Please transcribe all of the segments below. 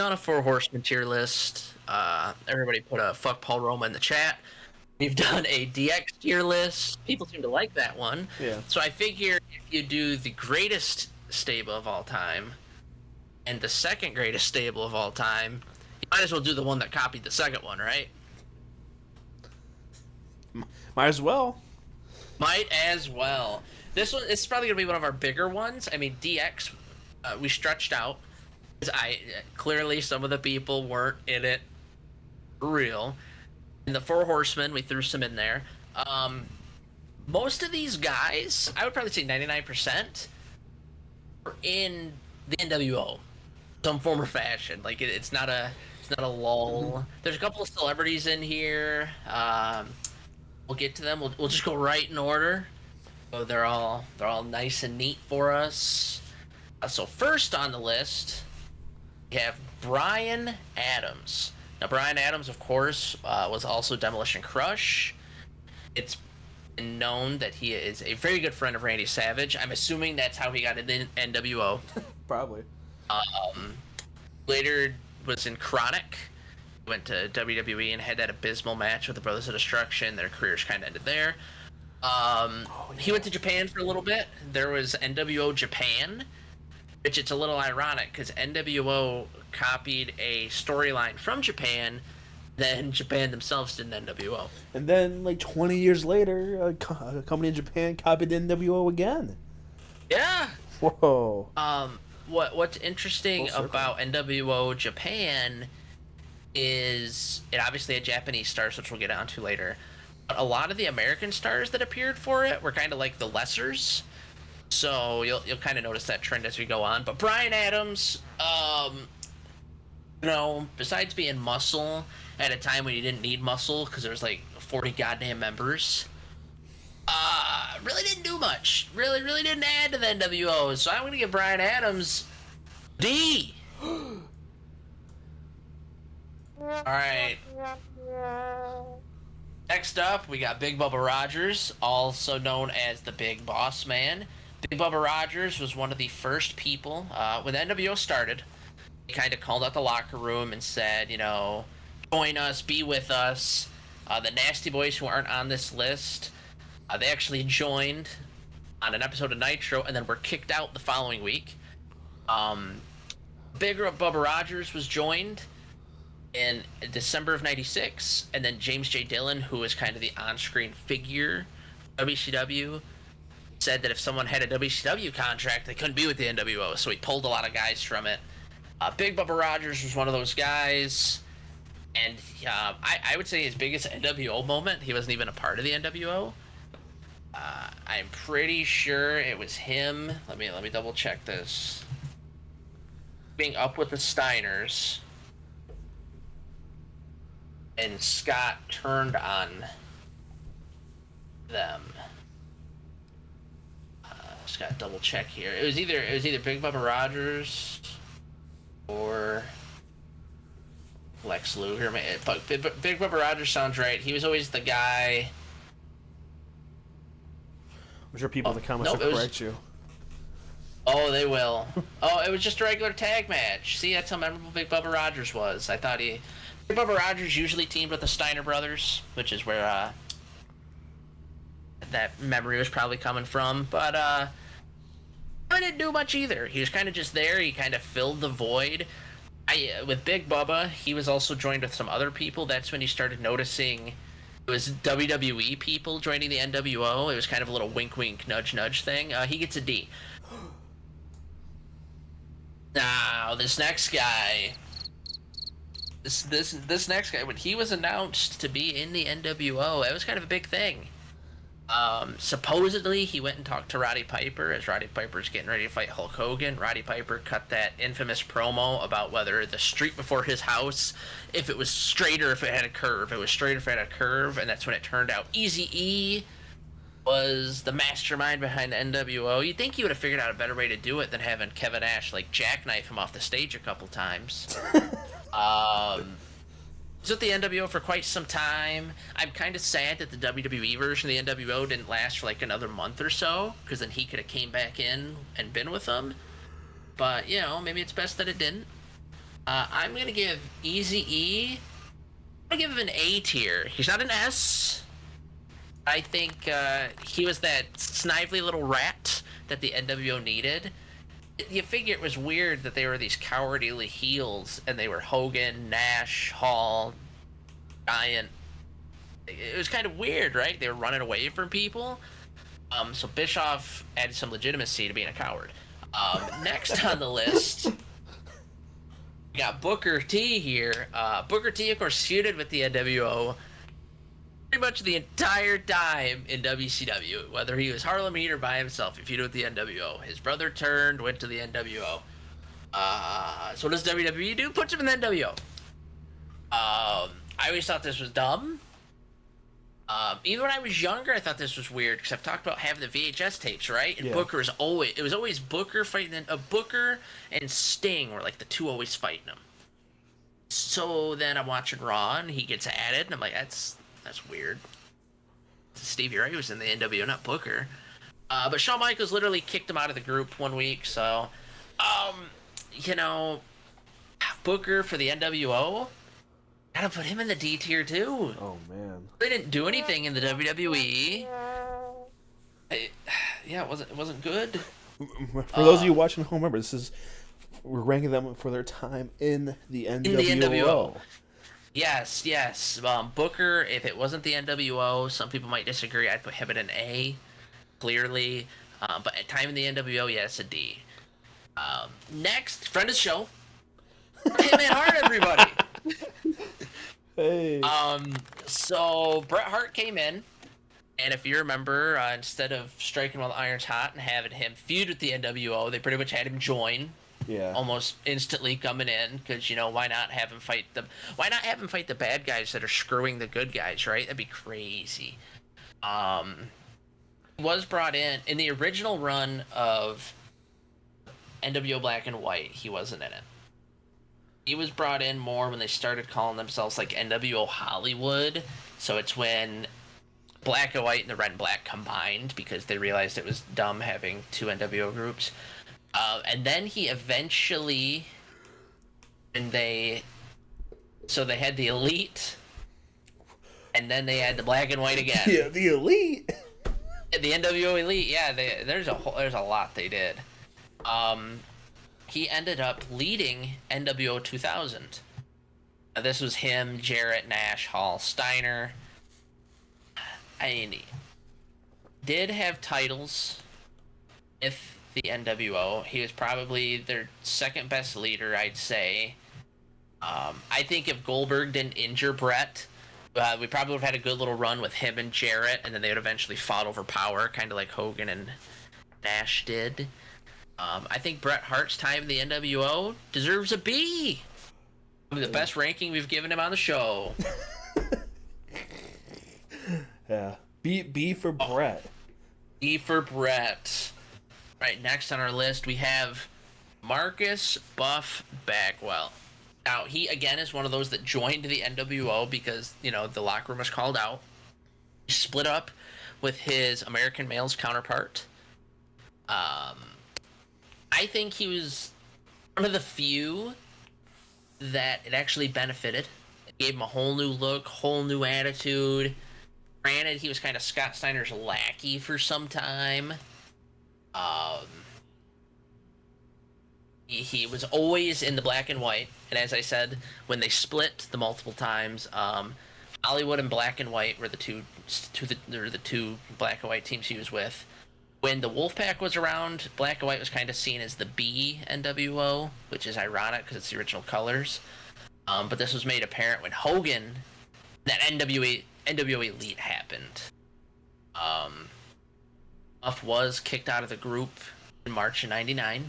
done a four horseman tier list. Everybody put a fuck Paul Roma in the chat. We've done a DX tier list. People seem to like that one. Yeah. So I figure if you do the greatest stable of all time and the second greatest stable of all time, you might as well do the one that copied the second one, right? Might as well. Might as well. This one is probably gonna be one of our bigger ones. I mean, DX, we stretched out. Clearly some of the people weren't in it for real. And the Four Horsemen, we threw some in there. Most of these guys, I would probably say 99%, are in the NWO, some form or fashion. Like it's not a lull. There's a couple of celebrities in here. We'll get to them. We'll just go right in order. So they're all nice and neat for us. So first on the list, we have Brian Adams. Now, Brian Adams, of course, was also Demolition Crush. It's been known that he is a very good friend of Randy Savage. I'm assuming that's how he got into NWO. Probably. Later was in Chronic. Went to WWE and had that abysmal match with the Brothers of Destruction. Their careers kind of ended there. He went to Japan for a little bit. There was NWO Japan, which it's a little ironic because NWO copied a storyline from Japan, then Japan themselves did an NWO. And then, like 20 years later, a company in Japan copied NWO again. Yeah. Whoa. What's interesting about NWO Japan is it obviously had Japanese stars, which we'll get onto later. But a lot of the American stars that appeared for it were kind of like the lessers. So you'll kind of notice that trend as we go on. But Brian Adams, besides being muscle at a time when you didn't need muscle because there was like 40 goddamn members, really didn't do much. Really didn't add to the NWO. So I'm gonna give Brian Adams D. All right. Next up, we got Big Bubba Rogers, also known as the Big Boss Man. Big Bubba Rogers was one of the first people, when the NWO started, he kind of called out the locker room and said, join us, be with us. The Nasty Boys who aren't on this list, they actually joined on an episode of Nitro and then were kicked out the following week. Big Bubba Rogers was joined in December of 96, and then James J. Dillon, who was kind of the on-screen figure for WCW, said that if someone had a WCW contract, they couldn't be with the NWO, so he pulled a lot of guys from it. Big Bubba Rogers was one of those guys, and I would say his biggest NWO moment, he wasn't even a part of the NWO. I'm pretty sure it was him. Let me double check this. Being up with the Steiners, and Scott turned on them. Just gotta double check here. It was either Big Bubba Rogers or Lex Luger. Big Bubba Rogers sounds right. He was always the guy. I'm sure people in the comments will correct you. Oh, they will. Oh, it was just a regular tag match. See, that's how memorable Big Bubba Rogers was. Big Bubba Rogers usually teamed with the Steiner brothers, which is where that memory was probably coming from. But I didn't do much either. He was kind of just there. He kind of filled the void. With Big Bubba, he was also joined with some other people. That's when you started noticing it was WWE people joining the NWO. It was kind of a little wink, wink, nudge, nudge thing. He gets a D. Now, this next guy, this next guy, when he was announced to be in the NWO, it was kind of a big thing. Supposedly, he went and talked to Roddy Piper as Roddy Piper's getting ready to fight Hulk Hogan. Roddy Piper cut that infamous promo about whether the street before his house, if it was straight or if it had a curve. It was straight or if it had a curve, and that's when it turned out Eazy-E was the mastermind behind the NWO. You'd think he would have figured out a better way to do it than having Kevin Nash jackknife him off the stage a couple times. Was with the NWO for quite some time. I'm kind of sad that the WWE version of the NWO didn't last for another month or so, because then he could have came back in and been with them. But, maybe it's best that it didn't. I'm gonna give Eazy-E. I'm gonna give him an A tier. He's not an S. I think he was that snively little rat that the NWO needed. You figure it was weird that they were these cowardly heels and they were Hogan, Nash, Hall, Giant. It was kind of weird, right? They were running away from people. So Bischoff added some legitimacy to being a coward. Next on the list, we got Booker T here. Booker T, of course, feuded with the NWO pretty much the entire time in WCW, whether he was Harlem Heat or by himself. He feuded with the NWO. His brother turned, went to the NWO. So what does WWE do? Puts him in the NWO. I always thought this was dumb. Even when I was younger, I thought this was weird because I've talked about having the VHS tapes, right? And Yeah. Booker is always Booker fighting Booker and Sting were like the two always fighting him. So then I'm watching Raw and he gets added and I'm like, that's weird. Stevie Ray was in the NWO, not Booker. But Shawn Michaels literally kicked him out of the group one week, so you know, Booker for the NWO. Gotta put him in the D tier too. Oh man. They didn't do anything in the WWE. Yeah, it wasn't good. For those of you watching at home, remember we're ranking them for their time in the NWO. In the NWO. Yes. Booker, if it wasn't the NWO, some people might disagree. I'd put him at an A, clearly. But at time in the NWO, yeah, it's a D. Next, friend of the show, Hitman Hart, everybody. Hey. So Bret Hart came in, and if you remember, instead of striking while the iron's hot and having him feud with the NWO, they pretty much had him join. Yeah. Almost instantly coming in because why not have him fight the bad guys that are screwing the good guys, right? That'd be crazy. Was brought in the original run of NWO Black and White. He wasn't in it. He was brought in more when they started calling themselves like NWO Hollywood. So it's when Black and White and the Red and Black combined because they realized it was dumb having two NWO groups. And then he eventually, they had the Elite, and then they had the Black and White again. Yeah, the Elite. The NWO Elite, yeah. There's a lot they did. He ended up leading NWO 2000. This was him, Jarrett, Nash, Hall, Steiner. I mean, he did have titles. If the NWO, he was probably their second best leader, I'd say. I think if Goldberg didn't injure Bret, we probably would have had a good little run with him and Jarrett, and then they would eventually fought over power, kind of like Hogan and Nash did. I think Bret Hart's time in the NWO deserves a B. The best ranking we've given him on the show. Yeah. B for Bret. B for Bret. Right, next on our list, we have Marcus Buff Bagwell. Now, he, again, is one of those that joined the NWO because, the locker room was called out. He split up with his American Males counterpart. I think he was one of the few that it actually benefited. It gave him a whole new look, whole new attitude. Granted, he was kind of Scott Steiner's lackey for some time. He was always in the black and white, and as I said, when they split the multiple times, Hollywood and Black and White were the two black and white teams he was with. When the Wolfpack was around, Black and White was kind of seen as the B NWO, which is ironic because it's the original colors. But this was made apparent when Hogan, that NWO Elite happened. Buff was kicked out of the group in March of '99.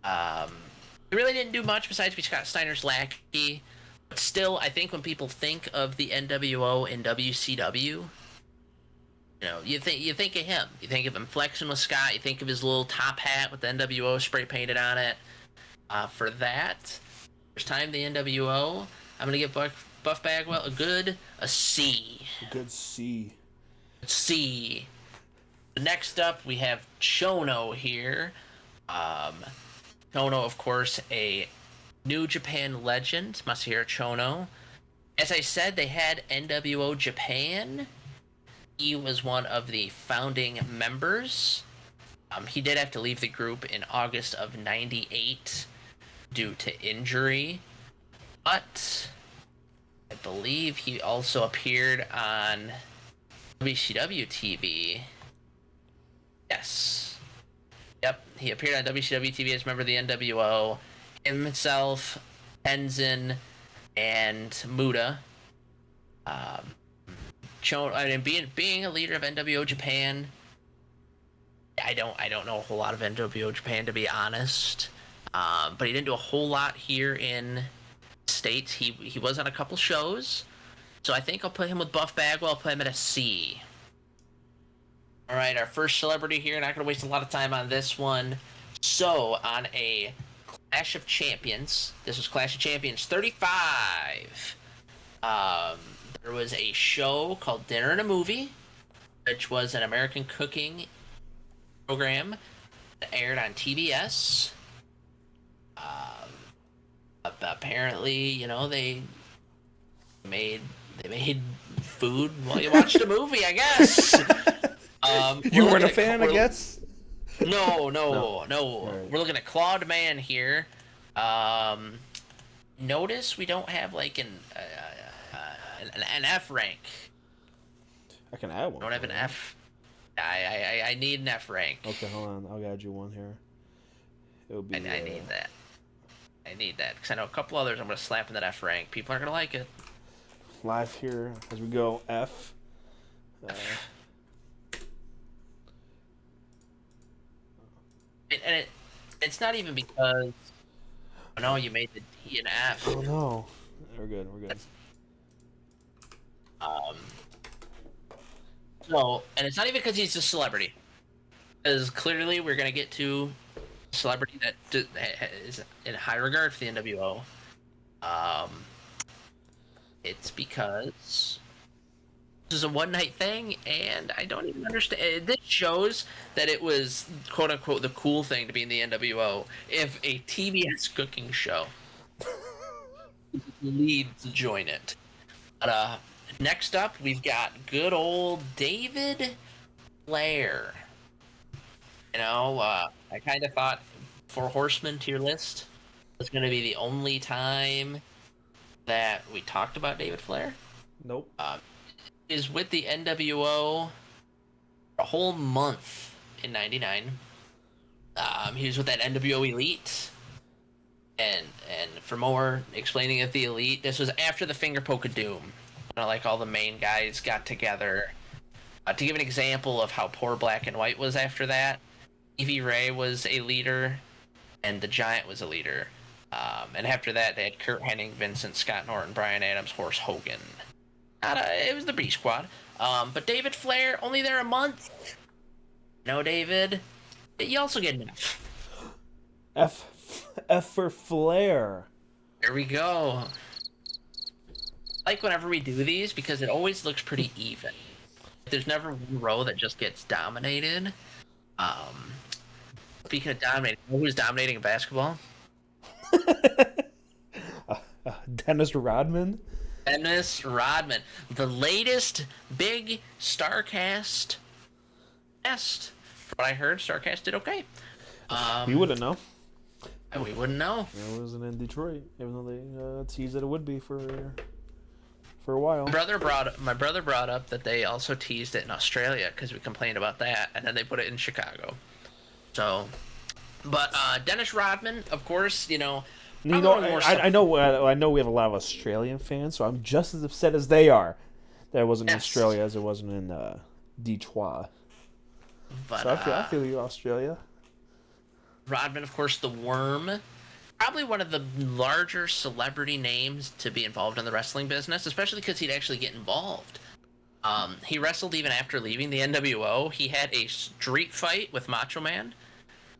He really didn't do much besides be Scott Steiner's lackey. But still, I think when people think of the NWO in WCW, you think of him. You think of him flexing with Scott. You think of his little top hat with the NWO spray painted on it. For that, first time the NWO, I'm gonna give Buff Bagwell a C. A good C. C. Next up, we have Chono here. Chono, of course, a New Japan legend Masahiro Chono. As I said, they had NWO Japan. He was one of the founding members. He did have to leave the group in August of '98 due to injury, but I believe he also appeared on WCW TV. Yes. Yep, he appeared on WCW TV as a member of the NWO. Himself, Tenzin, and Muda. Being a leader of NWO Japan, I don't know a whole lot of NWO Japan, to be honest. But he didn't do a whole lot here in the States. He was on a couple shows, so I think I'll put him with Buff Bagwell. I'll put him at a C. All right, our first celebrity here. Not going to waste a lot of time on this one. So, on a Clash of Champions, this was Clash of Champions 35. There was a show called Dinner and a Movie, which was an American cooking program that aired on TBS. Apparently, you know, they made food while you watched a movie, I guess. You weren't a fan, I guess? No. Right. We're looking at Claude Man here. Notice we don't have like an F rank. I can add one. Don't have an F. I need an F rank. Okay, hold on. I'll add you one here. It'll be. I need that. I need that because I know a couple others I'm gonna slap in that F rank. People aren't gonna like it. Live here as we go. F. It's not even because. Oh no, you made the D and F. Oh no, we're good. So, and it's not even because he's a celebrity, because clearly we're gonna get to a celebrity that is in high regard for the NWO. It's because this is a one-night thing, and I don't even understand. This shows that it was quote-unquote the cool thing to be in the NWO if a TBS cooking show lead to join it. But next up, we've got good old David Flair. You know, I kind of thought Four Horsemen to your list was going to be the only time that we talked about David Flair. Nope. Is with the NWO for a whole month in '99. He was with that NWO Elite. And for more explaining of the Elite, this was after the Finger Poke of Doom. Like all the main guys got together. To give an example of how poor Black and White was after that, Evie Ray was a leader, and the Giant was a leader. And after that, they had Kurt Henning, Vincent, Scott Norton, Brian Adams, Horace Hogan. It was the B Squad. But David Flair, only there a month. No, David. You also get an F. F for Flair. There we go. Like whenever we do these, because it always looks pretty even. There's never one row that just gets dominated. Speaking of dominating, who's dominating basketball? Dennis Rodman. Dennis Rodman, the latest big StarCast guest. From what I heard, StarCast did okay. We wouldn't know. We wouldn't know. It wasn't in Detroit, even though they teased that it would be for a while. My brother brought up that they also teased it in Australia because we complained about that, and then they put it in Chicago. So, but Dennis Rodman, of course, you know. I know we have a lot of Australian fans, so I'm just as upset as they are that it wasn't in Australia as it wasn't in Detroit. But, so I feel you, Australia. Rodman, of course, the Worm. Probably one of the larger celebrity names to be involved in the wrestling business, especially because he'd actually get involved. He wrestled even after leaving the NWO. He had a street fight with Macho Man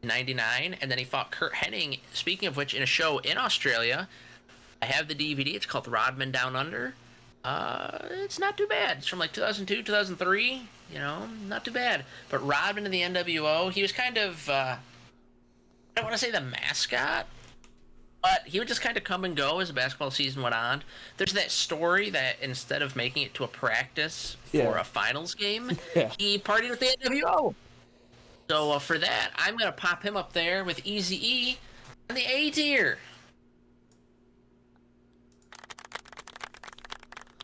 in '99, and then he fought Kurt Hennig, speaking of which, in a show in Australia. I have the DVD. It's called Rodman Down Under. It's not too bad. It's from like 2002, 2003. You know, not too bad. But Rodman in the NWO, he was kind of... I don't want to say the mascot But he would just kind of come and go as the basketball season went on. There's that story that instead of making it to a practice for a finals game, he partied with the NWO. So for that, I'm going to pop him up there with Eazy-E on the A tier.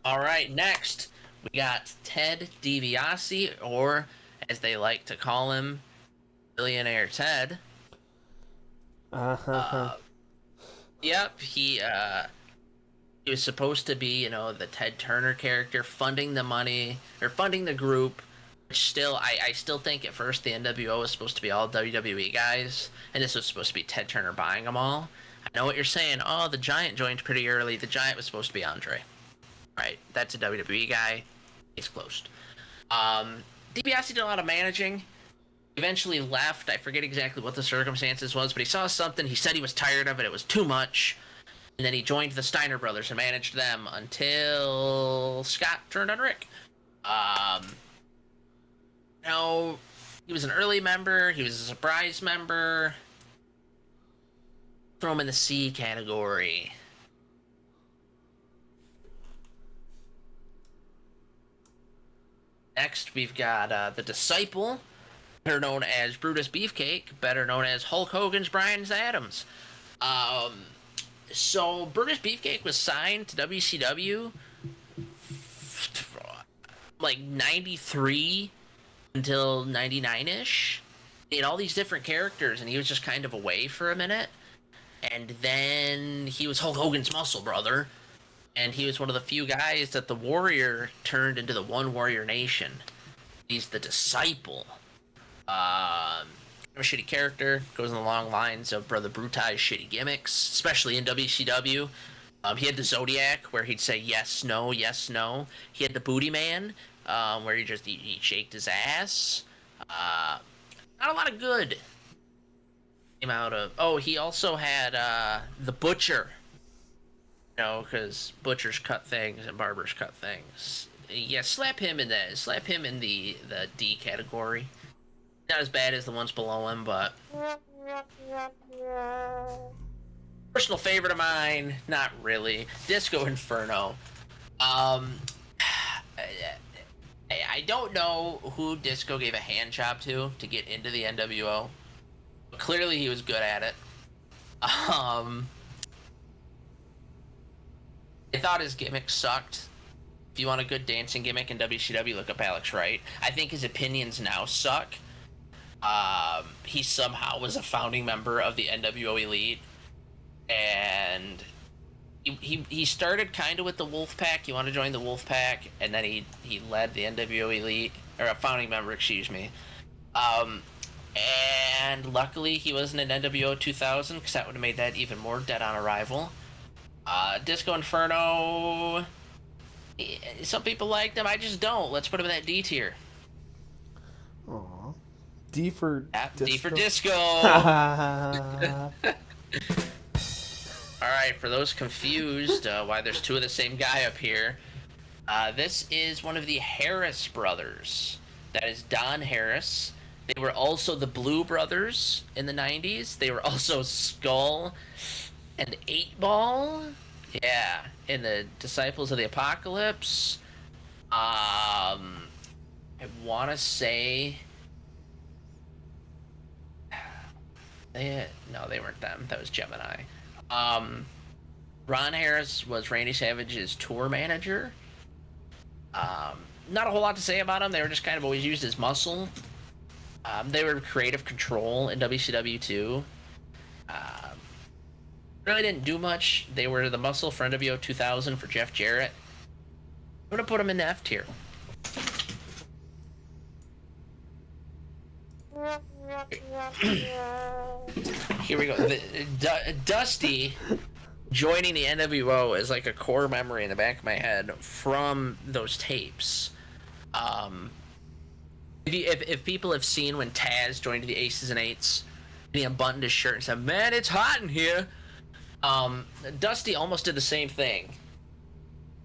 All right, next, we got Ted DiBiase, or as they like to call him, Billionaire Ted. Yep, he was supposed to be, the Ted Turner character, funding the money, or funding the group, which still, I still think at first the NWO was supposed to be all WWE guys, and this was supposed to be Ted Turner buying them all. I know what you're saying, oh, the Giant joined pretty early, the Giant was supposed to be Andre. Right, that's a WWE guy, he's closed. DiBiase did a lot of managing, eventually left. I forget exactly what the circumstances was, but he saw something. He said he was tired of it. It was too much. And then he joined the Steiner brothers and managed them until Scott turned on Rick. He was an early member. He was a surprise member. Throw him in the C category. Next, we've got the Disciple, better known as Brutus Beefcake, better known as Hulk Hogan's Bryan Adams. So Brutus Beefcake was signed to WCW like 93 until 99-ish. He had all these different characters, and he was just kind of away for a minute. And then he was Hulk Hogan's muscle brother, and he was one of the few guys that the Warrior turned into the One Warrior Nation. He's the Disciple. A shitty character, goes in the long lines of Brother Brutai's shitty gimmicks, especially in WCW. He had the Zodiac, where he'd say yes, no, yes, no. He had the Booty Man, where he shaked his ass. Not a lot of good came out of. Oh, he also had the Butcher. Because butchers cut things and barbers cut things. Yeah, slap him in the D category. Not as bad as the ones below him, but personal favorite of mine, not really. Disco Inferno. I don't know who Disco gave a hand job to get into the NWO. But clearly he was good at it. I thought his gimmick sucked. If you want a good dancing gimmick in WCW, look up Alex Wright. I think his opinions now suck. He somehow was a founding member of the NWO Elite, and he started kind of with the Wolfpack. He wanted to join the Wolfpack, and then he led the NWO Elite, or a founding member, excuse me. And luckily he wasn't in NWO 2000, because that would have made that even more dead on arrival. Disco Inferno, some people like them, I just don't. Let's put him in that D tier. Aww. D for Disco. D for Disco. Alright, for those confused why there's two of the same guy up here, this is one of the Harris brothers. That is Don Harris. They were also the Blue Brothers in the 90s. They were also Skull and 8-Ball. Yeah, in the Disciples of the Apocalypse. I want to say... No, they weren't them. That was Gemini. Ron Harris was Randy Savage's tour manager. Not a whole lot to say about them. They were just kind of always used as muscle. They were creative control in WCW too. Really didn't do much. They were the muscle for NWO 2000 for Jeff Jarrett. I'm gonna put them in the F tier. Here we go. Dusty joining the NWO is like a core memory in the back of my head from those tapes. If people have seen when Taz joined the Aces and Eights, and he unbuttoned his shirt and said, "Man, it's hot in here." Dusty almost did the same thing.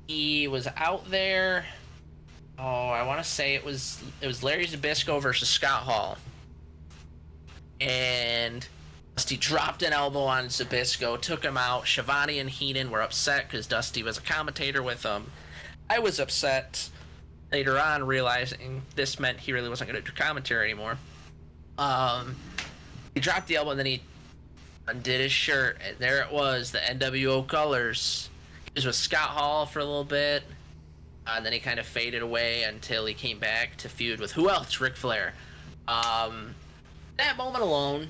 He was out there. Oh, I want to say it was Larry Zbyszko versus Scott Hall, and Dusty dropped an elbow on Zbyszko, took him out. Schiavone and Heenan were upset because Dusty was a commentator with them. I was upset later on, realizing this meant he really wasn't going to do commentary anymore. He dropped the elbow and then he undid his shirt, and there it was, the NWO colors. He was with Scott Hall for a little bit, and then he kind of faded away until he came back to feud with who else? Ric Flair. That moment alone,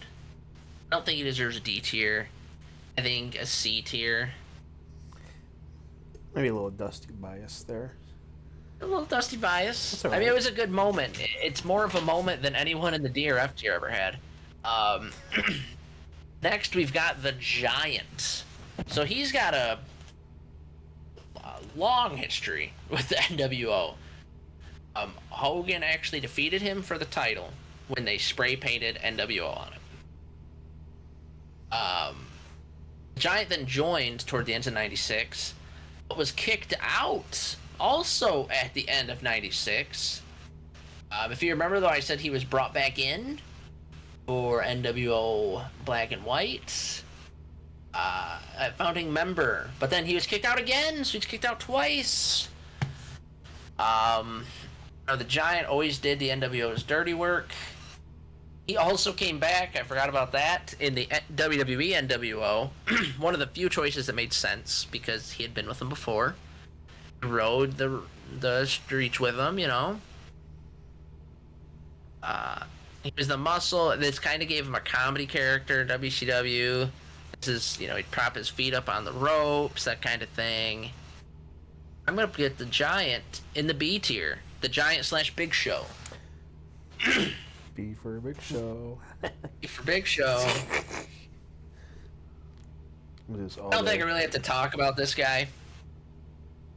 I don't think he deserves a D tier. I think a C tier. Maybe a little Dusty bias there. A little Dusty bias. Right. I mean, it was a good moment. It's more of a moment than anyone in the D or F tier ever had. Next, we've got the Giant. So he's got a long history with the NWO. Hogan actually defeated him for the title when they spray painted NWO on it. Giant then joined toward the end of '96, but was kicked out also at the end of '96. If you remember, though, I said he was brought back in for NWO Black and White, a founding member, but then he was kicked out again, so he's kicked out twice. The Giant always did the NWO's dirty work. He also came back, I forgot about that, in the WWE NWO. One of the few choices that made sense, because he had been with them before. Rode the streets with them, you know. He was the Muscle. This kind of gave him a comedy character in WCW. This is, you know, he'd prop his feet up on the ropes, that kind of thing. I'm going to get the Giant in the B tier. The Giant / Big Show. B for Big Show. B for Big Show. I don't think I really have to talk about this guy.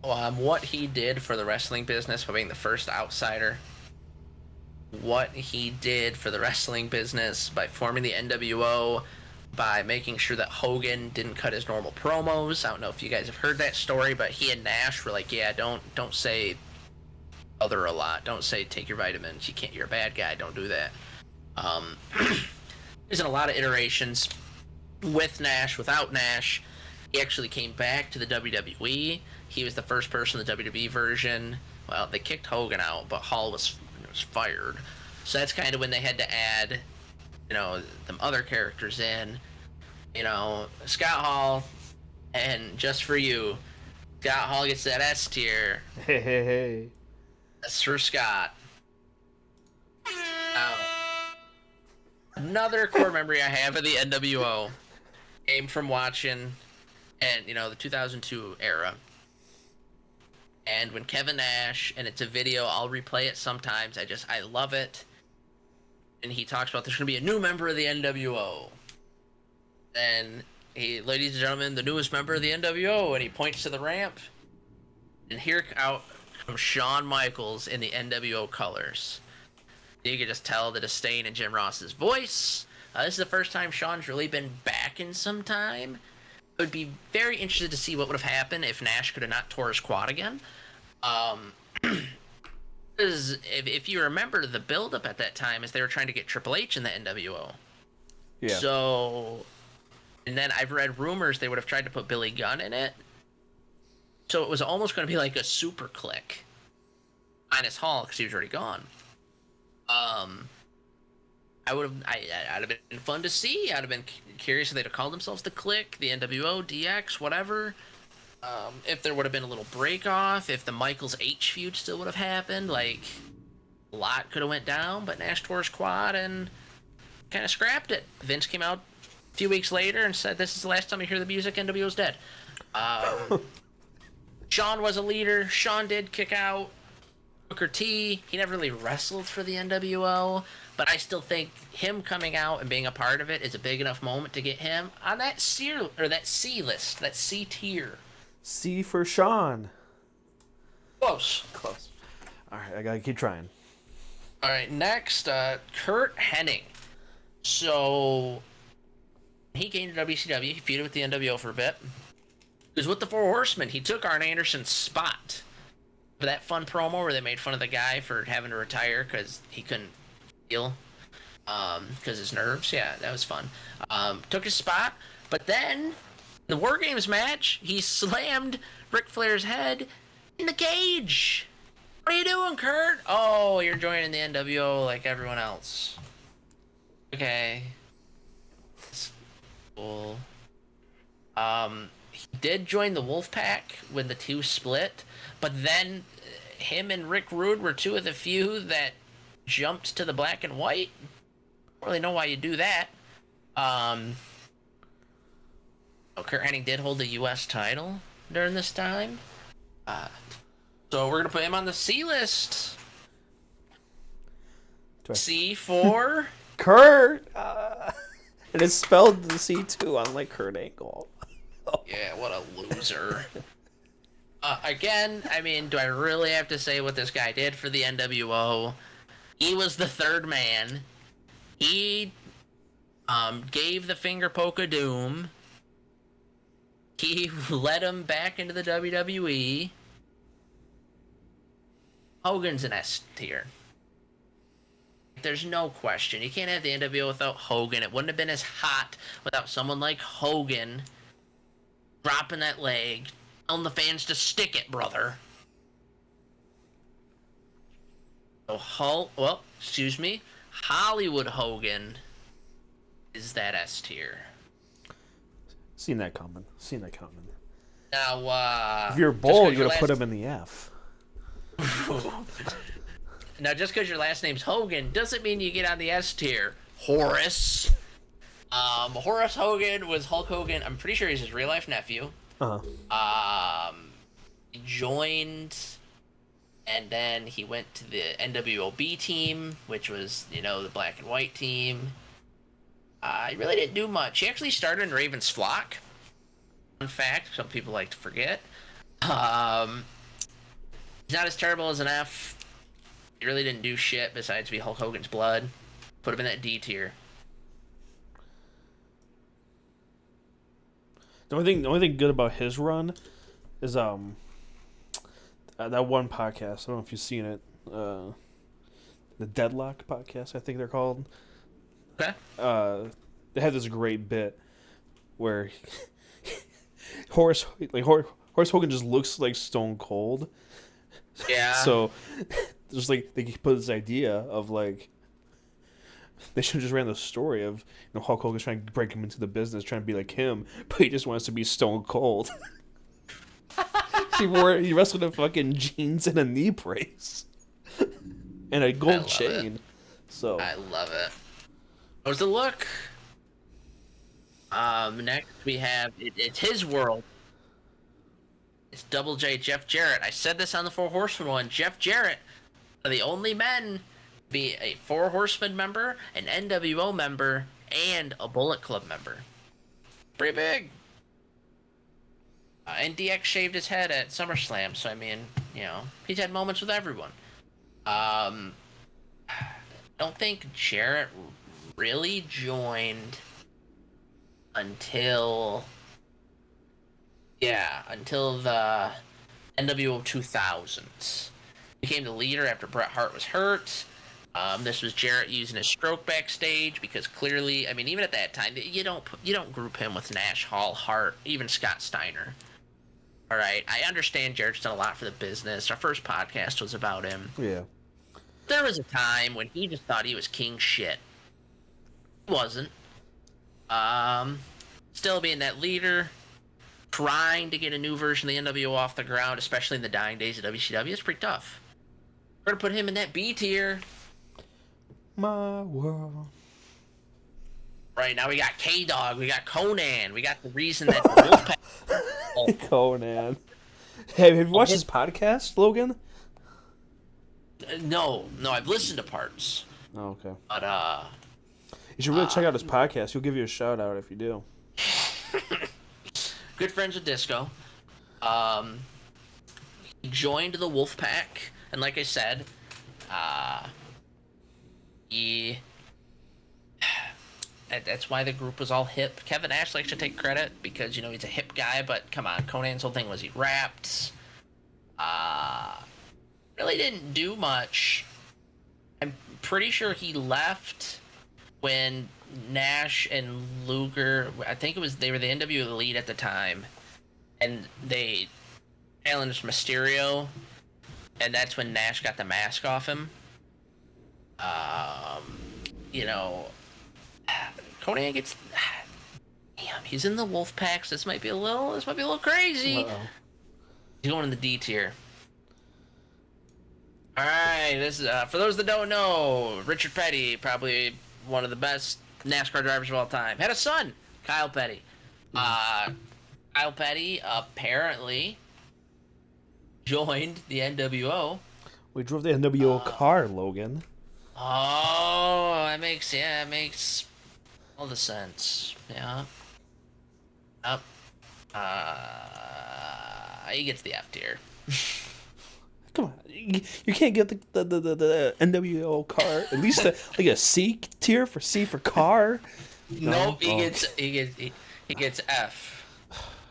What he did for the wrestling business by being the first outsider. What he did for the wrestling business by forming the NWO, by making sure that Hogan didn't cut his normal promos. I don't know if you guys have heard that story, but he and Nash were like, yeah, don't say other a lot. Don't say take your vitamins. You're a bad guy. Don't do that. There's been a lot of iterations with Nash, without Nash. He actually came back to the WWE. He was the first person in the WWE version. Well, they kicked Hogan out, but Hall was fired. So that's kind of when they had to add, you know, them other characters in. You know, Scott Hall, and just for you, Scott Hall gets that S tier. Hey. That's for Scott. Now, another core memory I have of the NWO came from watching, and you know, the 2002 era. And when Kevin Nash, and it's a video, I'll replay it sometimes. I love it. And he talks about there's going to be a new member of the NWO. And ladies and gentlemen, the newest member of the NWO, and he points to the ramp. And here out comes Shawn Michaels in the NWO colors. You can just tell the disdain in Jim Ross's voice. This is the first time Shawn's really been back in some time. I would be very interested to see what would have happened if Nash could have not tore his quad again. Because if you remember, the build-up at that time is they were trying to get Triple H in the NWO. Yeah. So, and then I've read rumors they would have tried to put Billy Gunn in it. So it was almost going to be like a super click. Minus Hall, because he was already gone. I'd have been fun to see. I'd have been curious if they'd have called themselves the Click, the NWO, DX, whatever. If there would have been a little break off, if the Michaels H feud still would have happened, like, a lot could have went down, but Nash tore his quad and kind of scrapped it. Vince came out a few weeks later and said, this is the last time you hear the music, NWO's dead. Shawn was a leader. Shawn did kick out Booker T. He never really wrestled for the NWO, but I still think him coming out and being a part of it is a big enough moment to get him on that C list, that C tier. C for Shawn. Close. All right, I gotta keep trying. All right, next, Curt Hennig. So he came to WCW. He feuded with the NWO for a bit. He was with the Four Horsemen. He took Arn Anderson's spot for that fun promo where they made fun of the guy for having to retire because he couldn't feel. because his nerves. Yeah, that was fun. Took his spot, but then the War Games match, he slammed Ric Flair's head in the cage. What are you doing, Kurt? Oh, you're joining the NWO like everyone else. Okay. That's cool. He did join the Wolfpack when the two split, but then him and Rick Rude were two of the few that jumped to the black and white. Don't really know why you do that. Kurt Hennig did hold the U.S. title during this time. So we're gonna put him on the C list. C for Kurt. And it's spelled the C too, unlike Kurt Angle. Yeah, what a loser. Again, I mean, do I really have to say what this guy did for the NWO? He was the third man. He gave the finger poke of doom. He led him back into the WWE. Hogan's an S tier. There's no question. You can't have the NWO without Hogan. It wouldn't have been as hot without someone like Hogan dropping that leg, telling the fans to stick it, brother. So Hollywood Hogan is that S tier. Seen that coming. Now, if you're bold, you're gonna put him in the F. Now, just because your last name's Hogan doesn't mean you get on the S tier. Horace. Horace Hogan was Hulk Hogan. I'm pretty sure he's his real life nephew. He joined, and then he went to the NWOB team, which was, the black and white team. He really didn't do much. He actually started in Raven's Flock. Fun fact, some people like to forget. He's not as terrible as an F. He really didn't do shit besides be Hulk Hogan's blood. Put him in that D tier. The only thing good about his run is that one podcast. I don't know if you've seen it. The Deadlock podcast, I think they're called. Okay. They had this great bit where Horace Hogan just looks like Stone Cold. Yeah. So just they put this idea of they should have just ran the story of Hulk Hogan's trying to break him into the business, trying to be like him, but he just wants to be Stone Cold. He wrestled in fucking jeans and a knee brace and a gold chain. So I love it. What was the look? Next we have it's his world. It's Double J, Jeff Jarrett. I said this on the Four Horsemen one. Jeff Jarrett, are the only men to be a Four Horsemen member, an NWO member, and a Bullet Club member. Pretty big. And DX shaved his head at SummerSlam, so I mean, he's had moments with everyone. I don't think Jarrett really joined until the NWO 2000s. Became the leader after Bret Hart was hurt. This was Jarrett using his stroke backstage because clearly, I mean, even at that time, you don't group him with Nash, Hall, Hart, even Scott Steiner. All right, I understand Jarrett's done a lot for the business. Our first podcast was about him. Yeah. There was a time when he just thought he was king shit. He wasn't. Still being that leader, trying to get a new version of the NWO off the ground, especially in the dying days of WCW, it's pretty tough. We're gonna put him in that B tier. My world. Right, now we got K-Dog, we got Conan, we got the reason that the Wolfpack... Conan. Hey, have you watched his podcast, Logan? No, I've listened to parts. Oh, okay. But, you should really check out his podcast. He'll give you a shout out if you do. Good friends with Disco. He joined the Wolfpack, and like I said, that's why the group was all hip. Kevin Nash likes to take credit because, he's a hip guy, but come on, Conan's whole thing was he rapped. Really didn't do much. I'm pretty sure he left when Nash and Luger, I think they were the NWO Elite at the time, and they challenged Mysterio, and that's when Nash got the mask off him. Um, you know, Conan gets. Damn, he's in the Wolfpack. So this might be a little crazy. Uh-oh. He's going in the D tier. All right, this is for those that don't know. Richard Petty, probably one of the best NASCAR drivers of all time, had a son, Kyle Petty. Kyle Petty apparently joined the NWO. We drove the NWO car, Logan. Oh, that makes all the sense. Yeah. Up. He gets the F tier. Come on, you can't get the NWO car. At least like a C tier for C for car. No? Nope, he gets F.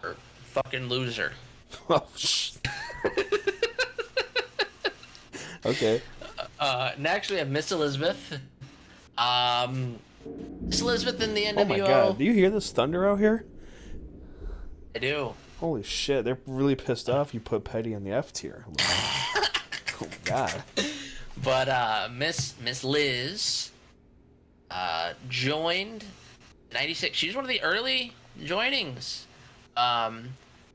Or fucking loser. Oh, okay. Next we have Miss Elizabeth. Miss Elizabeth in the NWO. Oh my god, do you hear this thunder out here? I do. Holy shit, they're really pissed off you put Petty in the F tier. Oh my god. But Miss Liz joined 96. She was one of the early joinings.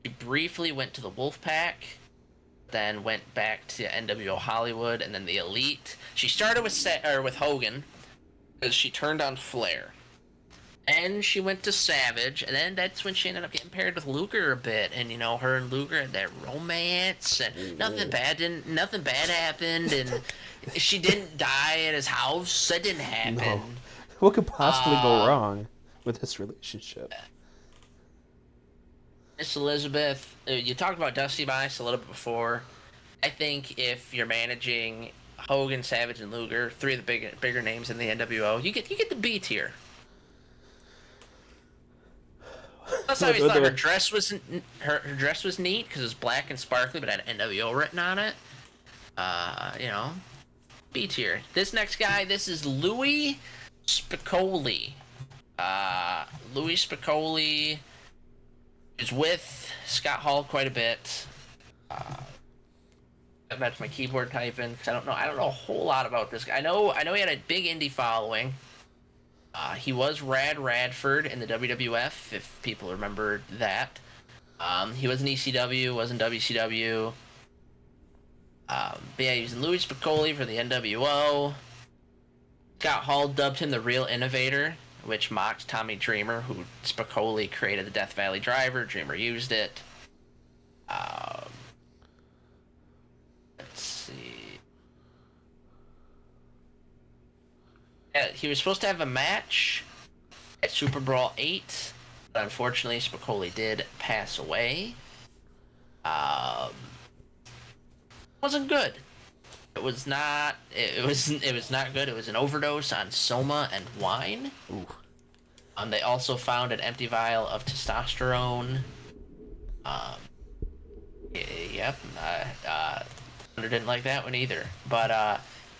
She briefly went to the Wolfpack, then went back to NWO Hollywood, and then the Elite. She started with Hogan because she turned on Flair. And she went to Savage, and then that's when she ended up getting paired with Luger a bit, and her and Luger had that romance, and nothing bad happened, and she didn't die at his house. That didn't happen. No. What could possibly go wrong with this relationship? Miss Elizabeth, you talked about Dusty Bice a little bit before. I think if you're managing Hogan, Savage, and Luger, three of the bigger names in the NWO, you get the B tier. Plus, I always thought her dress was neat because it was black and sparkly, but had NWO written on it. B tier. This next guy, this is Louis Spicolli. Louis Spicolli is with Scott Hall quite a bit. That's my keyboard typing because I don't know a whole lot about this guy. I know he had a big indie following. He was Rad Radford in the WWF, if people remember that. He was in ECW, was in WCW. But yeah, he was in Louis Spicolli for the NWO. Scott Hall dubbed him the Real Innovator, which mocked Tommy Dreamer, who Spicolli created the Death Valley Driver. Dreamer used it. Let's see. Yeah, he was supposed to have a match at Super Brawl 8, but unfortunately Spicolli did pass away. Wasn't good. It was not not good. It was an overdose on soma and wine. Ooh. They also found an empty vial of testosterone. Yep. Thunder didn't like that one either. But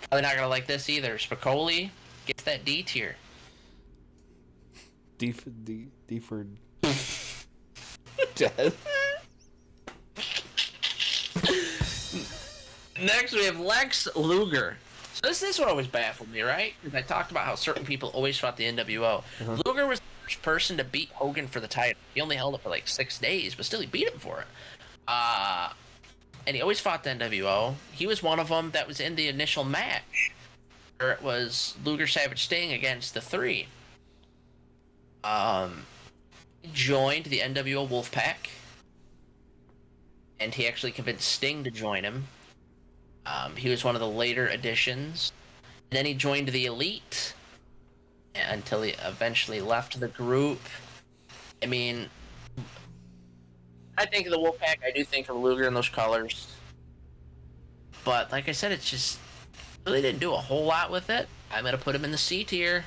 probably not gonna like this either. Spicolli gets that D tier. D for death. Next, we have Lex Luger. So this one always baffled me, right? Because I talked about how certain people always fought the NWO. Uh-huh. Luger was the first person to beat Hogan for the title. He only held it for like 6 days, but still he beat him for it. And he always fought the NWO. He was one of them that was in the initial match, where it was Luger, Savage, Sting against the three. He joined the NWO Wolfpack, and he actually convinced Sting to join him. He was one of the later additions. And then he joined the Elite until he eventually left the group. I mean, I think of the Wolfpack, I do think of Luger in those colors. But like I said, it's just really didn't do a whole lot with it. I'm going to put him in the C tier.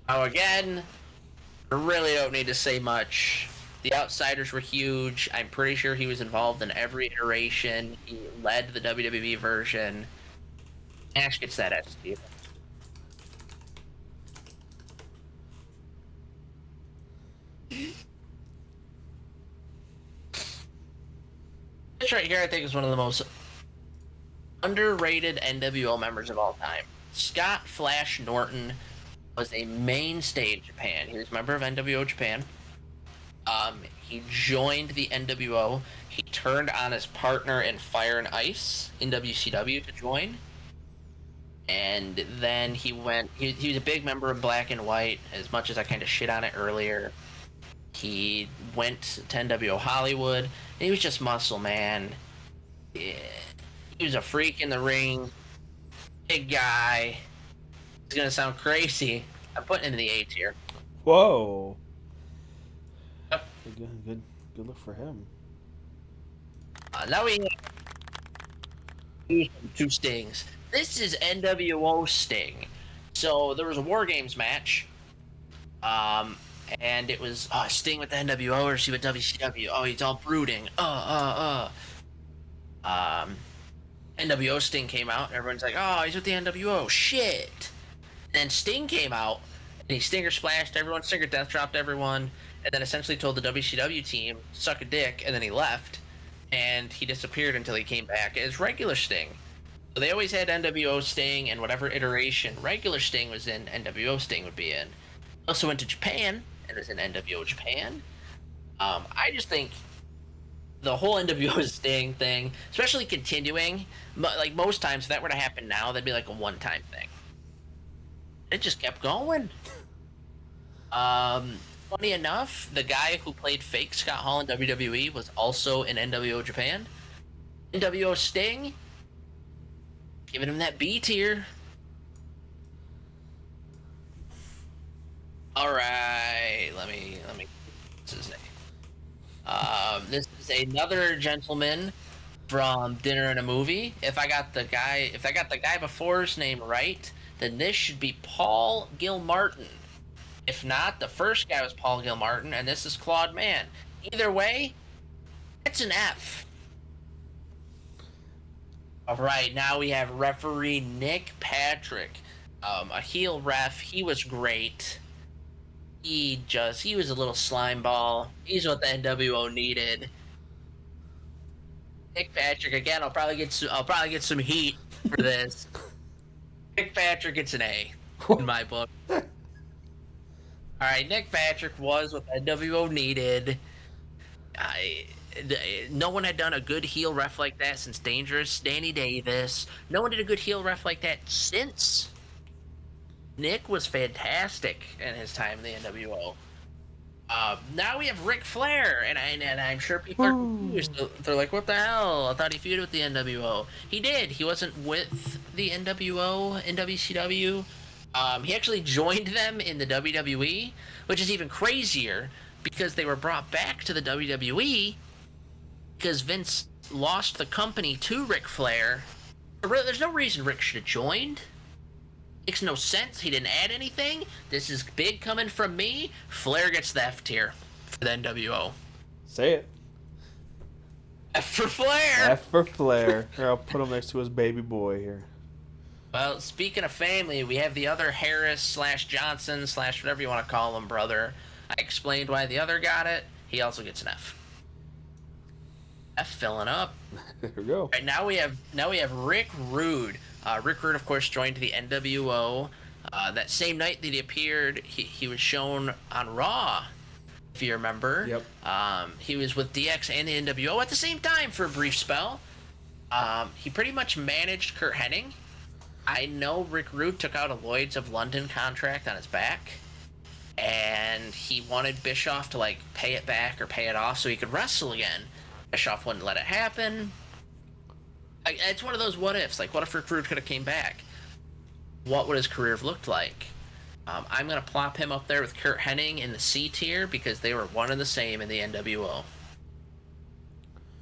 Oh, again, I really don't need to say much. The Outsiders were huge. I'm pretty sure he was involved in every iteration. He led the WWE version. Nash gets that SC. This right here, I think, is one of the most underrated NWO members of all time. Scott Flash Norton was a mainstay in Japan. He was a member of NWO Japan. He joined the NWO. He turned on his partner in Fire and Ice in WCW to join. And then he went... He was a big member of Black and White, as much as I kind of shit on it earlier. He went to NWO Hollywood, and he was just muscle, man. Yeah. He was a freak in the ring. Big guy. It's gonna sound crazy. I'm putting him in the A tier. Whoa. Yep. Good look for him. Now we have two Stings. This is NWO Sting. So there was a War Games match. And it was Sting with the NWO or see with WCW. Oh, he's all brooding. NWO Sting came out. Everyone's like, oh, he's with the NWO. Shit. And then Sting came out, and he stinger splashed everyone, stinger death dropped everyone, and then essentially told the WCW team, suck a dick, and then he left. And he disappeared until he came back as regular Sting. So they always had NWO Sting, and whatever iteration regular Sting was in, NWO Sting would be in. Also went to Japan, and was in NWO Japan. I just think the whole NWO Sting thing, especially continuing, like most times if that were to happen now, that'd be like a one-time thing. It just kept going. Funny enough, the guy who played fake Scott Hall in WWE was also in NWO Japan. NWO Sting, giving him that B tier. All right, let me. What's his name? This is another gentleman from Dinner and a Movie. If I got the guy before's name right, then this should be Paul Gilmartin. If not, the first guy was Paul Gilmartin, and this is Claude Mann. Either way, it's an F. All right, now we have referee Nick Patrick, a heel ref. He was great. He was a little slime ball. He's what the NWO needed. Nick Patrick again. I'll probably get some heat for this. Nick Patrick gets an A in my book. All right, Nick Patrick was what the NWO needed. No one had done a good heel ref like that since Dangerous Danny Davis. No one did a good heel ref like that since. Nick was fantastic in his time in the NWO. Now we have Ric Flair, and I'm sure people are confused. They're like, what the hell? I thought he feuded with the NWO. He did. He wasn't with the NWO in WCW. He actually joined them in the WWE, which is even crazier because they were brought back to the WWE because Vince lost the company to Ric Flair. There's no reason Ric should have joined. Makes no sense. He didn't add anything. This is big coming from me. Flair gets the F tier for the NWO. Say it. F for Flair. F for Flair. Here, I'll put him next to his baby boy here. Well, speaking of family, we have the other Harris / Johnson / whatever you want to call him brother. I explained why the other got it. He also gets an F. F filling up. There we go. All right, now we have Rick Rude. Rick Rude, of course, joined the NWO. That same night that he appeared, he was shown on Raw, if you remember. Yep. He was with DX and the NWO at the same time for a brief spell. He pretty much managed Kurt Hennig. I know Rick Rude took out a Lloyd's of London contract on his back, and he wanted Bischoff to like pay it back or pay it off so he could wrestle again. Bischoff wouldn't let it happen. It's one of those what ifs. Like, what if Rick Rude could have came back? What would his career have looked like? I'm going to plop him up there with Kurt Hennig in the C tier because they were one and the same in the NWO.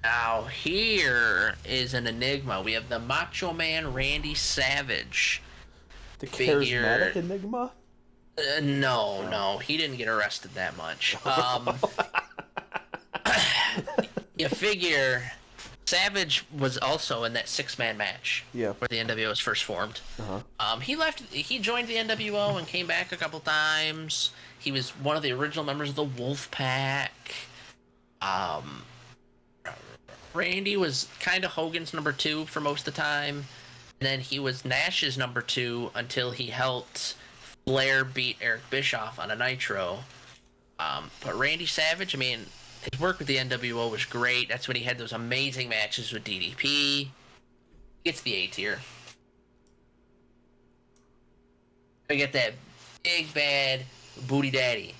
Now, here is an enigma. We have the Macho Man Randy Savage. The charismatic enigma? No. He didn't get arrested that much. You figure Savage was also in that 6-man match. Yeah. Where the NWO was first formed. Uh-huh. He joined the NWO and came back a couple times. He was one of the original members of the Wolf Pack. Um, Randy was kind of Hogan's number 2 for most of the time. And then he was Nash's number 2 until he helped Flair beat Eric Bischoff on a Nitro. But Randy Savage, I mean, his work with the NWO was great. That's when he had those amazing matches with DDP. Gets the A tier. We get that big bad booty daddy.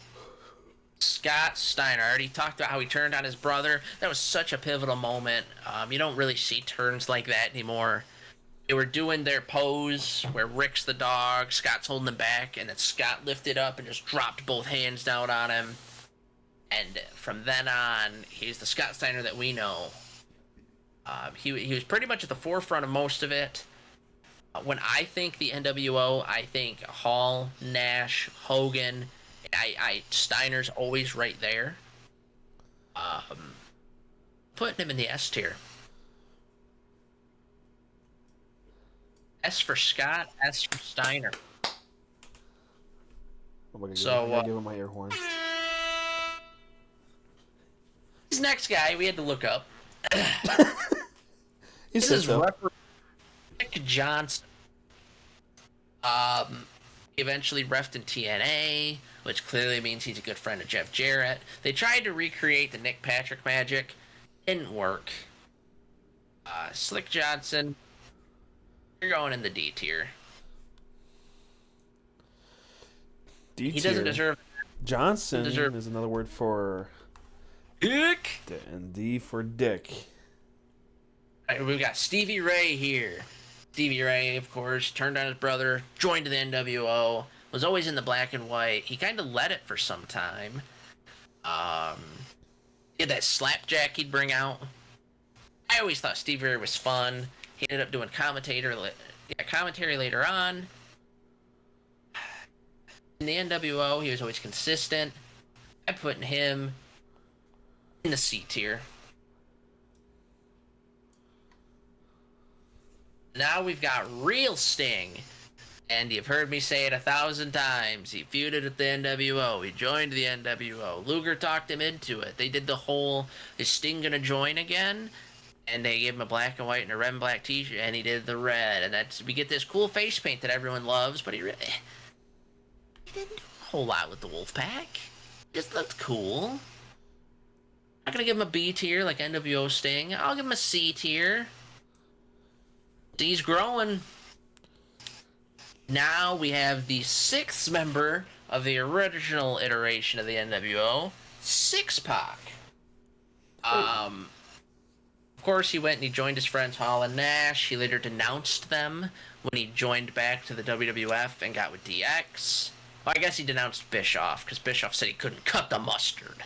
Scott Steiner. I already talked about how he turned on his brother. That was such a pivotal moment. You don't really see turns like that anymore. They were doing their pose where Rick's the dog, Scott's holding him back, and then Scott lifted up and just dropped both hands down on him. And from then on, he's the Scott Steiner that we know. He was pretty much at the forefront of most of it. When I think the NWO, I think Hall, Nash, Hogan. Steiner's always right there. Putting him in the S tier. S for Scott, S for Steiner. I'm gonna give him my air horn. This next guy we had to look up. This is Rick Johnson. He eventually refed in TNA, which clearly means he's a good friend of Jeff Jarrett. They tried to recreate the Nick Patrick magic. Didn't work. Slick Johnson, you're going in the D tier. D tier. He doesn't deserve. Johnson is another word for Dick. And D for Dick. Right, we've got Stevie Ray here. Stevie Ray, of course, turned on his brother, joined the NWO, was always in the black and white. He kind of led it for some time. He had that slapjack he'd bring out. I always thought Stevie Ray was fun. He ended up doing commentary later on. In the NWO, he was always consistent. I'm putting him in the C tier. Now we've got real Sting. And you've heard me say it 1,000 times. He feuded with the NWO. He joined the NWO. Luger talked him into it. They did the whole, is Sting gonna join again? And they gave him a black and white and a red and black t-shirt, and he did the red. And we get this cool face paint that everyone loves, but he didn't do a whole lot with the Wolfpack. Just looked cool. I'm not gonna give him a B tier like NWO Sting. I'll give him a C tier. He's growing. Now we have the 6th member of the original iteration of the NWO, Six-Pac. Of course, he went and he joined his friends Hall and Nash. He later denounced them when he joined back to the WWF and got with DX. Well, I guess he denounced Bischoff because Bischoff said he couldn't cut the mustard.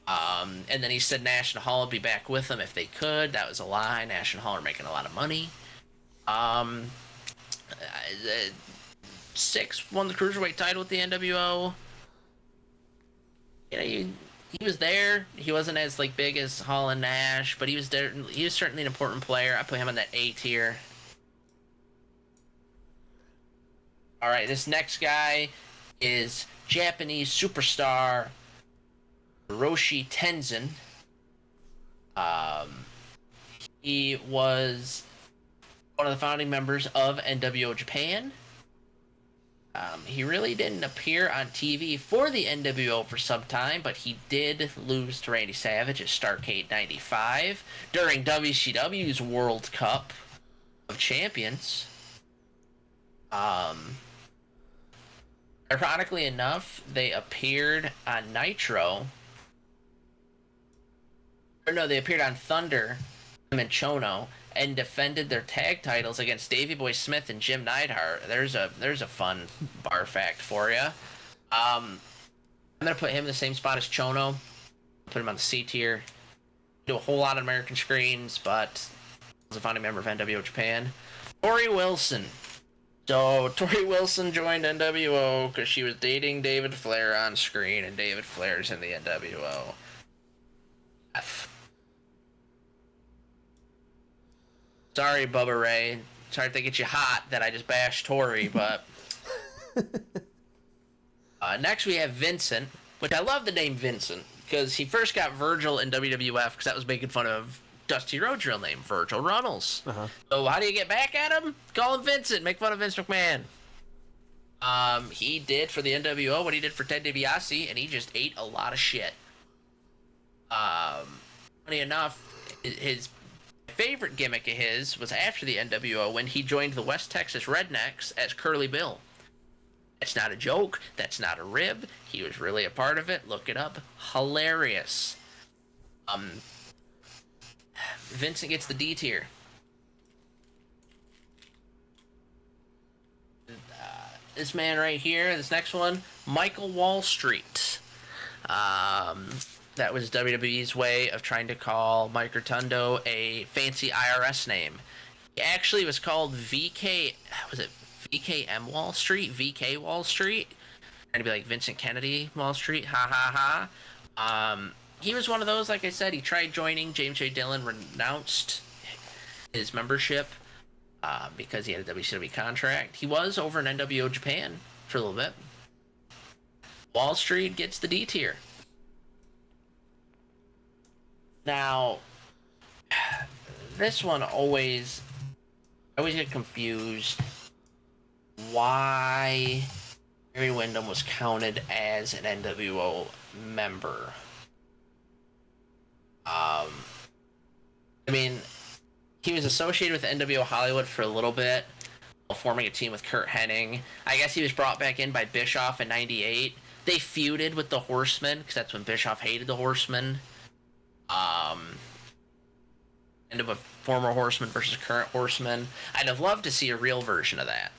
And then he said Nash and Hall would be back with him if they could. That was a lie. Nash and Hall are making a lot of money. Six won the Cruiserweight title with the NWO. You know, he was there. He wasn't as big as Hall and Nash, but he was there. He was certainly an important player. I put him on that A tier. All right, this next guy is Japanese superstar Hiroshi Tenzin. He was one of the founding members of NWO Japan. He really didn't appear on TV for the NWO for some time, but he did lose to Randy Savage at Starrcade 95 during WCW's World Cup of Champions. Ironically enough, they appeared on Nitro. Or no, they appeared on Thunder, him and Chono, and defended their tag titles against Davey Boy Smith and Jim Neidhart. There's a fun bar fact for you. I'm gonna put him in the same spot as Chono. Put him on the C tier. Do a whole lot of American screens, but was a founding member of NWO Japan. Tori Wilson. So Tori Wilson joined NWO because she was dating David Flair on screen, and David Flair's in the NWO. F. Sorry, Bubba Ray. Sorry to get you hot that I just bashed Tori, but next we have Vincent, which I love the name Vincent because he first got Virgil in WWF because that was making fun of Dusty Rhodes' real name, Virgil Runnels. So how do you get back at him? Call him Vincent. Make fun of Vince McMahon. He did for the NWO what he did for Ted DiBiase, and he just ate a lot of shit. Funny enough, his favorite gimmick of his was after the NWO when he joined the West Texas Rednecks as Curly Bill. That's not a joke. That's not a rib. He was really a part of it. Look it up. Hilarious. Vincent gets the D tier. This man right here, this next one, Michael Wall Street. That was WWE's way of trying to call Mike Rotundo a fancy IRS name. He actually was called VK, was it VKM Wall Street? VK Wall Street? Trying to be like Vincent Kennedy Wall Street, ha ha ha. He was one of those, like I said, he tried joining. James J. Dillon renounced his membership because he had a WCW contract. He was over in NWO Japan for a little bit. Wall Street gets the D tier. Now, this one I always get confused why Barry Windham was counted as an NWO member. I mean, he was associated with NWO Hollywood for a little bit, while forming a team with Curt Henning. I guess he was brought back in by Bischoff in '98. They feuded with the Horsemen, because that's when Bischoff hated the Horsemen. End of a former Horseman versus current Horseman. I'd have loved to see a real version of that.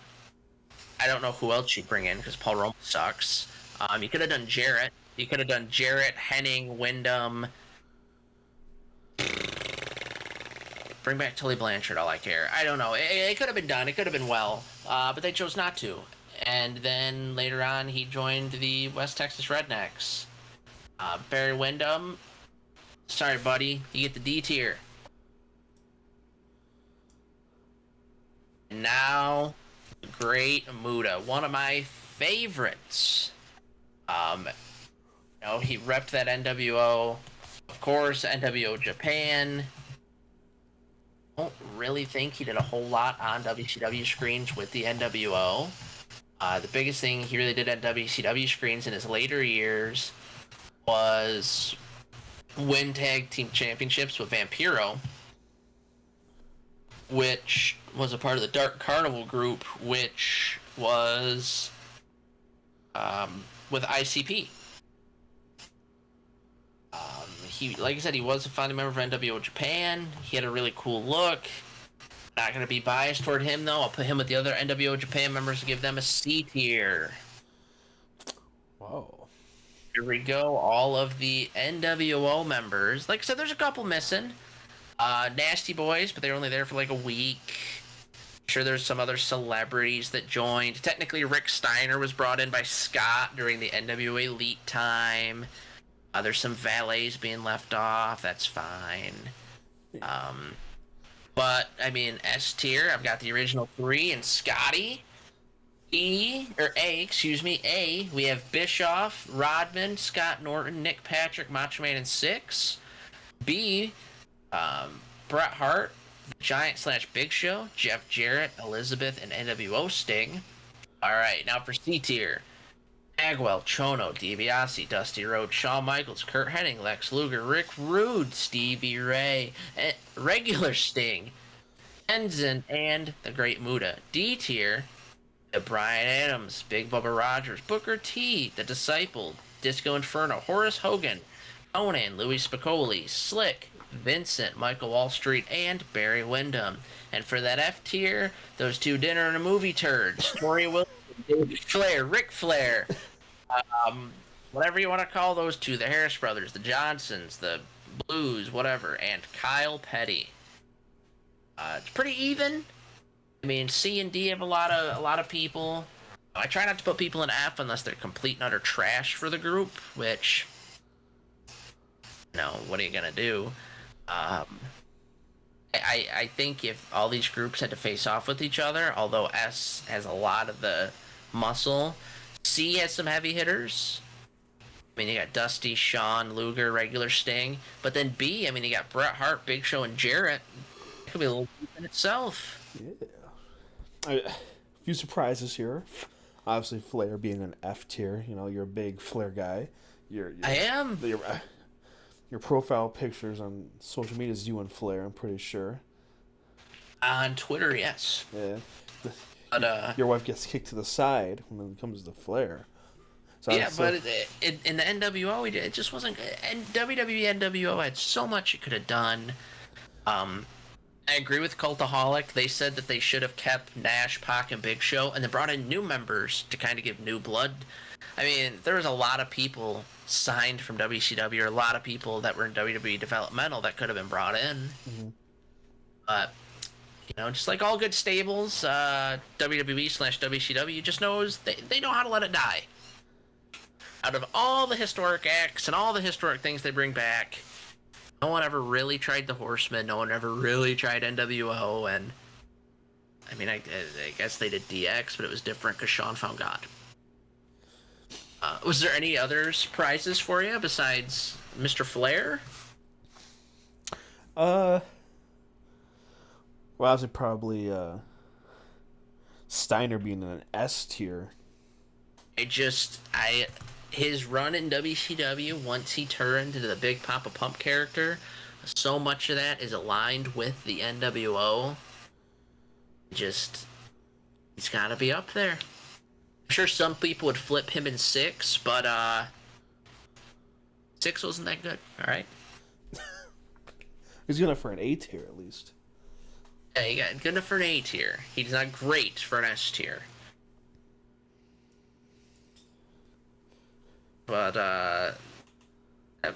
I don't know who else you'd bring in, because Paul Roma sucks. You could have done Jarrett. You could have done Jarrett, Henning, Windham. Bring back Tully Blanchard, all I care. I don't know. It could have been done. It could have been well. But they chose not to. And then later on, he joined the West Texas Rednecks. Barry Windham. Sorry, buddy. You get the D tier. And now, the Great Muta. One of my favorites. He repped that NWO. Of course, NWO Japan. Don't really think he did a whole lot on WCW screens with the NWO. The biggest thing he really did at WCW screens in his later years was win tag team championships with Vampiro, which was a part of the Dark Carnival group, which was with ICP. He, like I said, he was a founding member of NWO Japan. He had a really cool look. Not going to be biased toward him, though. I'll put him with the other NWO Japan members and give them a C tier. Whoa. Here we go. All of the NWO members. Like I said, there's a couple missing. Nasty Boys, but they were only there for like a week. I'm sure there's some other celebrities that joined. Technically, Rick Steiner was brought in by Scott during the NWO Elite time. There's some valets being left off. That's fine. But, I mean, S tier, I've got the original three and Scotty. A, we have Bischoff, Rodman, Scott Norton, Nick Patrick, Macho Man, and Six. B, Bret Hart, Giant / Big Show, Jeff Jarrett, Elizabeth, and NWO Sting. Alright, now for C tier. Bagwell, Chono, DiBiase, Dusty Rhodes, Shawn Michaels, Curt Henning, Lex Luger, Rick Rude, Stevie Ray, regular Sting, Ensign, and the Great Muta. D tier, Bryan Adams, Big Bubba Rogers, Booker T, The Disciple, Disco Inferno, Horace Hogan, Conan, Louis Spicoli, Slick, Vincent, Michael Wall Street, and Barry Windham. And for that F tier, those two dinner and a movie turds, Tori Wilson, David Flair, Ric Flair, whatever you want to call those two, the Harris brothers, the Johnsons, the Blues, whatever, and Kyle Petty. It's pretty even. I mean, C and D have a lot of people. I try not to put people in F unless they're complete and utter trash for the group, which, what are you gonna do? I think if all these groups had to face off with each other, although S has a lot of the muscle, C has some heavy hitters. I mean, you got Dusty, Shawn, Luger, regular Sting. But then B, I mean, you got Bret Hart, Big Show, and Jarrett. It could be a little deep in itself. Yeah. A few surprises here. Obviously, Flair being an F tier. You know, you're a big Flair guy. I am. Your profile pictures on social media is you and Flair, I'm pretty sure. On Twitter, yes. Yeah. But, your wife gets kicked to the side when it comes to Flair. So yeah, but in the NWO, it just wasn't good. And WWE NWO had so much it could have done. I agree with Cultaholic. They said that they should have kept Nash, Pac, and Big Show, and they brought in new members to kind of give new blood. I mean, there was a lot of people signed from WCW, or a lot of people that were in WWE developmental that could have been brought in. Mm-hmm. But, you know, just like all good stables, WWE/WCW just knows they know how to let it die. Out of all the historic acts and all the historic things they bring back, no one ever really tried the Horsemen. No one ever really tried NWO. And I mean, I guess they did DX, but it was different because Shawn found God. Was there any other surprises for you besides Mr. Flair? Well, obviously probably Steiner being an S tier. His run in WCW, once he turned into the Big Papa Pump character, so much of that is aligned with the NWO. He's got to be up there. I'm sure some people would flip him in 6, but 6 wasn't that good. All right. He's good enough for an A tier at least. Yeah, he got good enough for an A tier. He's not great for an S tier. But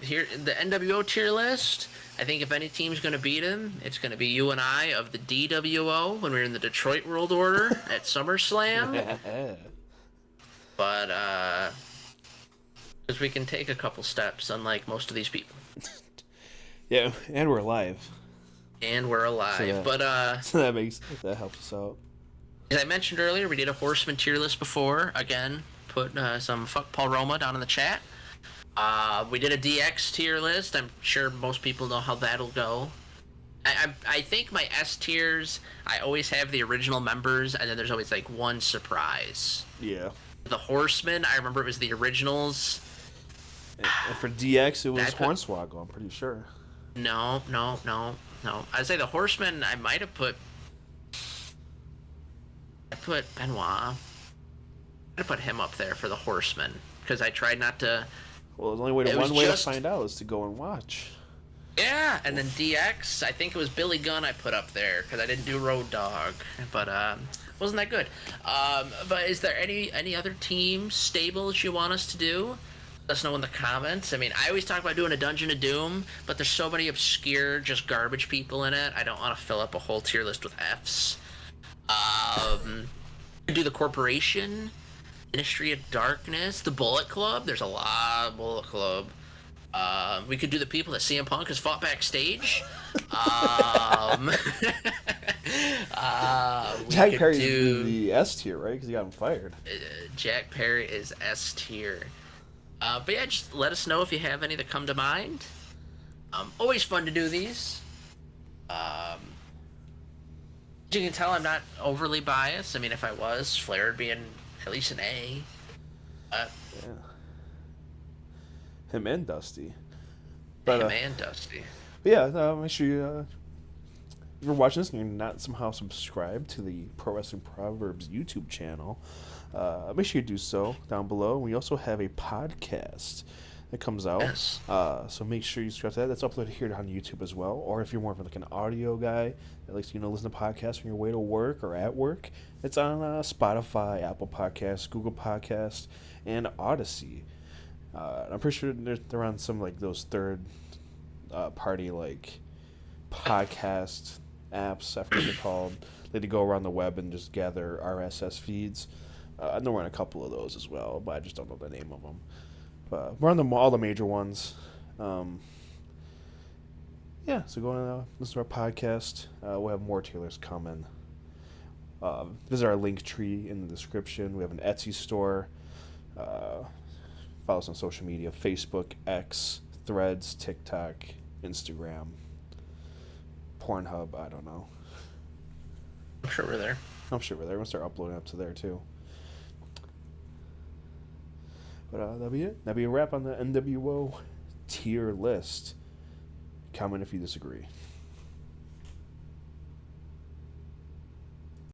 here the NWO tier list, I think if any team's going to beat him, it's going to be you and I of the DWO when we were in the Detroit World Order at SummerSlam. But because we can take a couple steps, unlike most of these people. Yeah, and we're alive. And we're alive. So that helps us out. As I mentioned earlier, we did a Horseman tier list before. Again, put some fuck Paul Roma down in the chat. We did a DX tier list. I'm sure most people know how that'll go. I think my S tiers, I always have the original members, and then there's always like one surprise. Yeah. The Horsemen, I remember it was the originals. And for DX, it was Hornswoggle, I'm pretty sure. No. I'd say the Horsemen, I might have put... I put Benoit. I put him up there for the Horsemen, because I tried not to... Well, the only way to find out is to go and watch. Yeah, and then DX, I think it was Billy Gunn I put up there, because I didn't do Road Dogg, but wasn't that good. But is there any other team stables you want us to do? Let us know in the comments. I mean, I always talk about doing a Dungeon of Doom, but there's so many obscure, just garbage people in it. I don't want to fill up a whole tier list with Fs. Do the Corporation, Ministry of Darkness, the Bullet Club. There's a lot of Bullet Club. We could do the people that CM Punk has fought backstage. Jack Perry's the S tier, right? Because he got him fired. Jack Perry is S tier. But yeah, just let us know if you have any that come to mind. Always fun to do these. You can tell I'm not overly biased. I mean, if I was, Flair would be at least an A. Yeah. Him and Dusty. Dusty. But yeah, make sure if you're watching this and you're not somehow subscribed to the Pro Wrestling Proverbs YouTube channel, make sure you do so down below. We also have a podcast that comes out. Yes. So make sure you subscribe to that. That's uploaded here on YouTube as well. Or if you're more of like an audio guy that likes to listen to podcasts on your way to work or at work, it's on Spotify, Apple Podcasts, Google Podcasts, and Odyssey. I'm pretty sure they're on some like those third party like podcast apps. I forget what they're called. They go around the web and just gather RSS feeds. I know we're on a couple of those as well, but I just don't know the name of them. We're on all the major ones. Yeah, so go and listen to our podcast. We'll have more tier lists coming. Visit our link tree in the description. We have an Etsy store. Follow us on social media: Facebook, X, Threads, TikTok, Instagram, Pornhub. I don't know. I'm sure we're there. I'm sure we're there. We'll start uploading up to there too. But that'll be it. That'll be a wrap on the NWO tier list. Comment if you disagree.